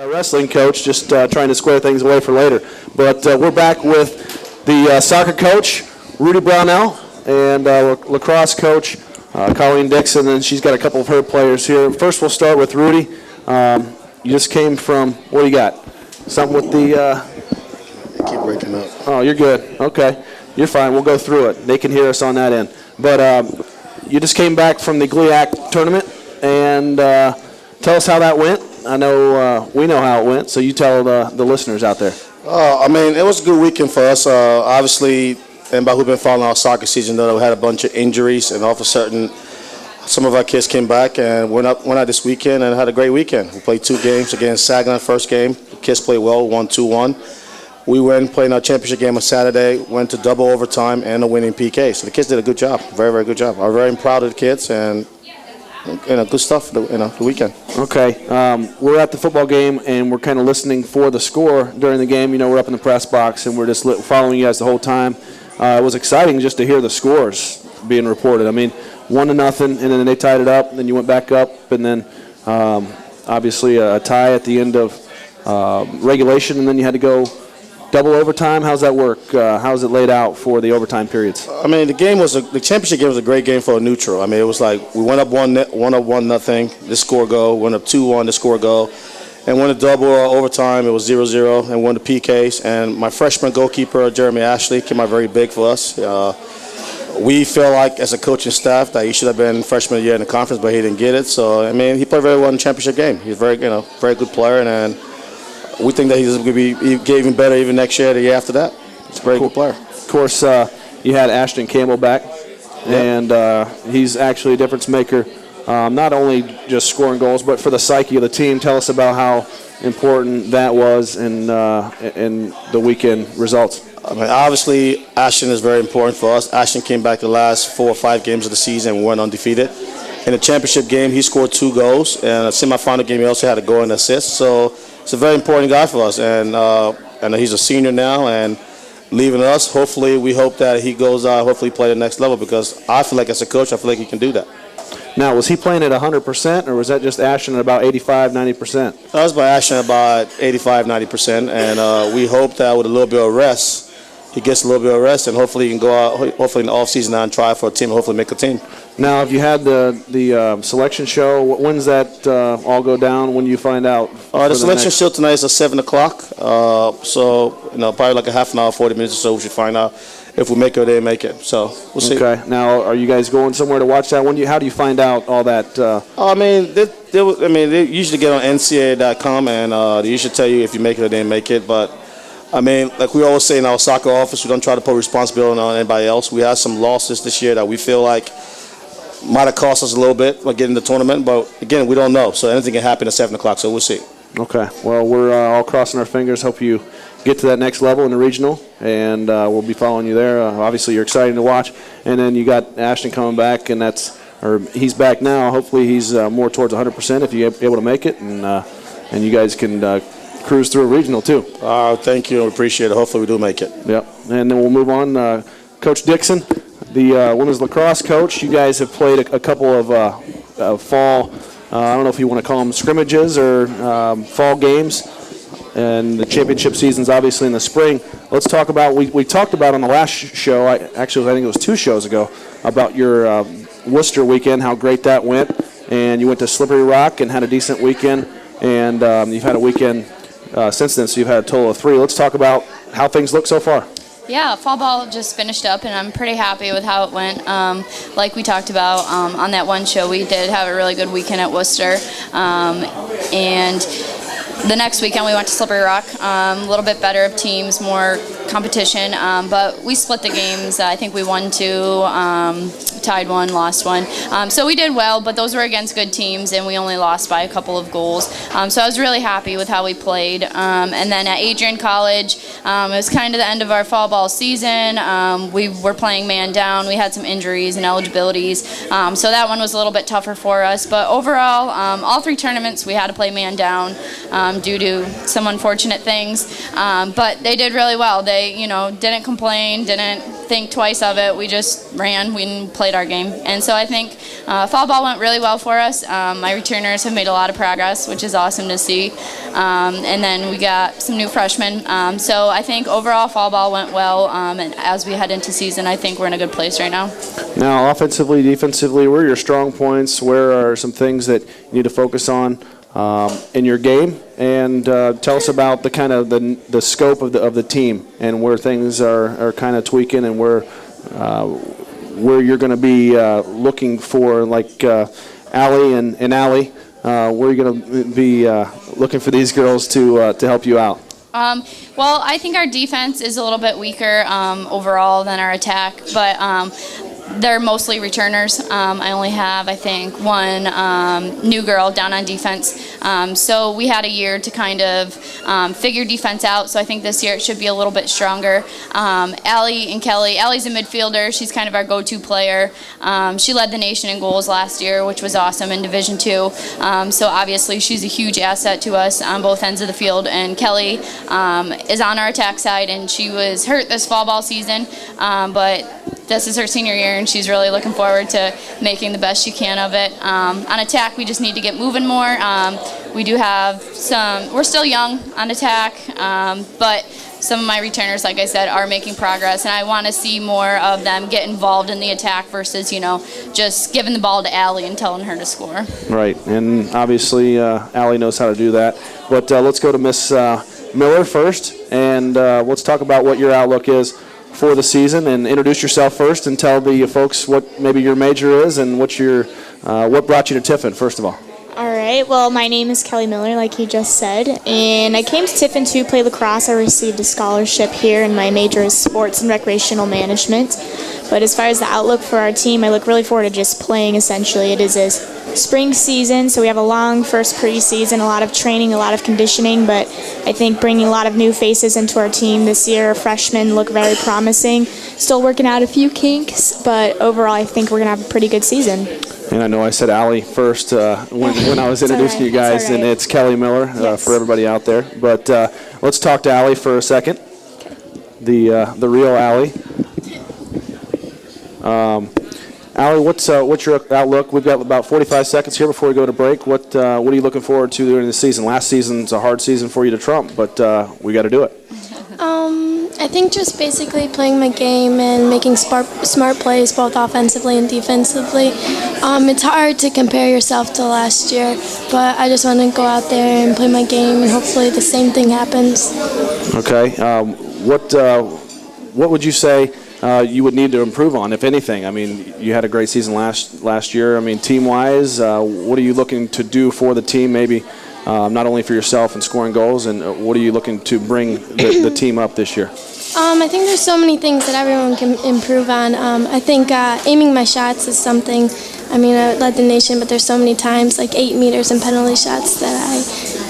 Wrestling coach, just trying to square things away for later. But we're back with the soccer coach, Rudy Brownell, and lacrosse coach, Colleen Dixon, and she's got a couple of her players here. First, we'll start with Rudy. You just came from, what do you got? Something with the... I keep breaking up. Oh, you're good. Okay. You're fine. We'll go through it. They can hear us on that end. But you just came back from the GLIAC tournament, and tell us how that went. I know we know how it went, so you tell the listeners out there. I mean, it was a good weekend for us. Obviously, anybody who's been following our soccer season know that we had a bunch of injuries, and all of a sudden, some of our kids came back and went out this weekend and had a great weekend. We played 2 games against Saginaw. First game, the kids played well, won 2-1. We went and played our championship game on Saturday, went to double overtime and a winning PK. So the kids did a good job, very, very good job. I'm very proud of the kids, and good stuff, the weekend. Okay. We're at the football game, and we're kind of listening for the score during the game. You know, we're up in the press box, and we're just following you guys the whole time. It was exciting just to hear the scores being reported. I mean, 1-0, and then they tied it up, and then you went back up, and then obviously a tie at the end of regulation, and then you had to go double overtime. How's that work? How's it laid out for the overtime periods? I mean, the championship game was a great game for a neutral. I mean, it was like we went up 1-0, the score go, went up 2-1, the score go, and went a double overtime. It was 0-0, and won the PKs. And my freshman goalkeeper, Jeremy Ashley, came out very big for us. We feel like, as a coaching staff, that he should have been freshman of the year in the conference, but he didn't get it. So I mean, he played very well in the championship game. He's very good player, and we think that he's going to be even better even next year, the year after that. He's a very good player. Of course, you had Ashton Campbell back, and he's actually a difference maker, not only just scoring goals, but for the psyche of the team. Tell us about how important that was in the weekend results. I mean, obviously, Ashton is very important for us. Ashton came back the last 4 or 5 games of the season and we went undefeated. In the championship game, he scored 2 goals, and a semifinal game, he also had a goal and assist. So it's a very important guy for us, and he's a senior now and leaving us. Hopefully, we hope that he goes out, hopefully play the next level, because I feel like as a coach, I feel like he can do that. Now, was he playing at 100%, or was that just Ashton at about 85, 90%? That was by Ashton about 85, 90%, and we hope that with a little bit of rest, he gets a little bit of rest, and hopefully he can go out, hopefully in the offseason now and try for a team, and hopefully make a team. Now, have you had the selection show? When's that all go down? When do you find out? The selection show tonight is at 7 o'clock. So, probably like a half an hour, 40 minutes or so, we should find out if we make it or they make it. So, we'll see. Okay. Now, are you guys going somewhere to watch that? How do you find out all that? I mean, they usually get on NCAA.com, and they usually tell you if you make it or they make it. But, I mean, like we always say in our soccer office, we don't try to put responsibility on anybody else. We had some losses this year that we feel like might have cost us a little bit by getting the tournament, but again, we don't know. So anything can happen at 7 o'clock, so we'll see. Okay. Well, we're all crossing our fingers. Hope you get to that next level in the regional, and we'll be following you there. Obviously, you're exciting to watch. And then you got Ashton coming back, and he's back now. Hopefully, he's more towards 100% if you're able to make it, and you guys can cruise through a regional too. Thank you. We appreciate it. Hopefully, we do make it. Yep. And then we'll move on. Coach Dixon, the women's lacrosse coach, you guys have played a couple of fall, I don't know if you want to call them scrimmages or fall games, and the championship season's obviously in the spring. Let's talk about, we talked about on the last show, I think it was 2 shows ago, about your Worcester weekend, how great that went, and you went to Slippery Rock and had a decent weekend, and you've had a weekend since then, so you've had a total of 3. Let's talk about how things look so far. Yeah, fall ball just finished up, and I'm pretty happy with how it went. Like we talked about on that one show, we did have a really good weekend at Worcester. And the next weekend we went to Slippery Rock, a little bit better of teams, more competition, but we split the games. I think we won 2, tied 1, lost 1. So we did well, but those were against good teams, and we only lost by a couple of goals. So I was really happy with how we played. And then at Adrian College, it was kind of the end of our fall ball season. We were playing man down. We had some injuries and eligibilities, so that one was a little bit tougher for us. But overall, all 3 tournaments we had to play man down due to some unfortunate things. But they did really well. They, didn't complain, didn't think twice of it. We just ran, we played our game. And so I think fall ball went really well for us. My returners have made a lot of progress, which is awesome to see. And then we got some new freshmen. So I think overall fall ball went well. And as we head into season, I think we're in a good place right now. Now, offensively, defensively, where are your strong points? Where are some things that you need to focus on in your game? And tell us about the kind of the scope of the team and where things are kind of tweaking, and where you're going to be looking for, like Allie and Allie, where you're going to be looking for these girls to help you out. Well, I think our defense is a little bit weaker overall than our attack, but they're mostly returners. I only have, I think, one new girl down on defense. So we had a year to kind of figure defense out, so I think this year it should be a little bit stronger. Allie and Kelly. Allie's a midfielder. She's kind of our go-to player. She led the nation in goals last year, which was awesome in Division II. So obviously she's a huge asset to us on both ends of the field. And Kelly is on our attack side, and she was hurt this fall ball season, but this is her senior year, and she's really looking forward to making the best she can of it. On attack, we just need to get moving more. We do have we're still young on attack, but some of my returners, like I said, are making progress, and I want to see more of them get involved in the attack versus, just giving the ball to Allie and telling her to score. Right, and obviously Allie knows how to do that. But let's go to Miss Miller first, and let's talk about what your outlook is for the season, and introduce yourself first and tell the folks what maybe your major is and what brought you to Tiffin, first of all. All right, well, my name is Kelly Miller, like he just said, and I came to Tiffin to play lacrosse. I received a scholarship here, and my major is sports and recreational management. But as far as the outlook for our team, I look really forward to just playing, essentially. It is a spring season, so we have a long first preseason, a lot of training, a lot of conditioning, but I think bringing a lot of new faces into our team this year. Freshmen look very promising. Still working out a few kinks, but overall I think we're going to have a pretty good season. And I know I said Allie first when I was introducing you guys, and it's Kelly Miller for everybody out there. But let's talk to Allie for a second, the real Allie. Allie, what's your outlook? We've got about 45 seconds here before we go to break. What are you looking forward to during the season? Last season's a hard season for you to trump, but we got to do it. I think just basically playing my game and making smart plays both offensively and defensively. It's hard to compare yourself to last year, but I just want to go out there and play my game, and hopefully the same thing happens. Okay. What would you say you would need to improve on, if anything? I mean, you had a great season last year. I mean, team-wise, what are you looking to do for the team, maybe not only for yourself and scoring goals, and what are you looking to bring the team up this year? I think there's so many things that everyone can improve on. I think aiming my shots is something. I mean, I led the nation, but there's so many times, like 8 meters and penalty shots, that I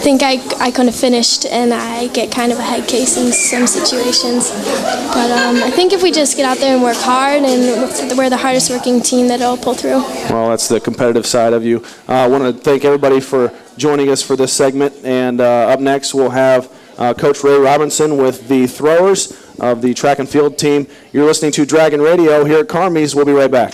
think I couldn't have finished, and I get kind of a head case in some situations. But I think if we just get out there and work hard, and we're the hardest working team, that it'll pull through. Well, that's the competitive side of you. I want to thank everybody for joining us for this segment, and up next we'll have Coach Ray Robinson with the throwers of the track and field team. You're listening to Dragon Radio here at Carmies. We'll be right back.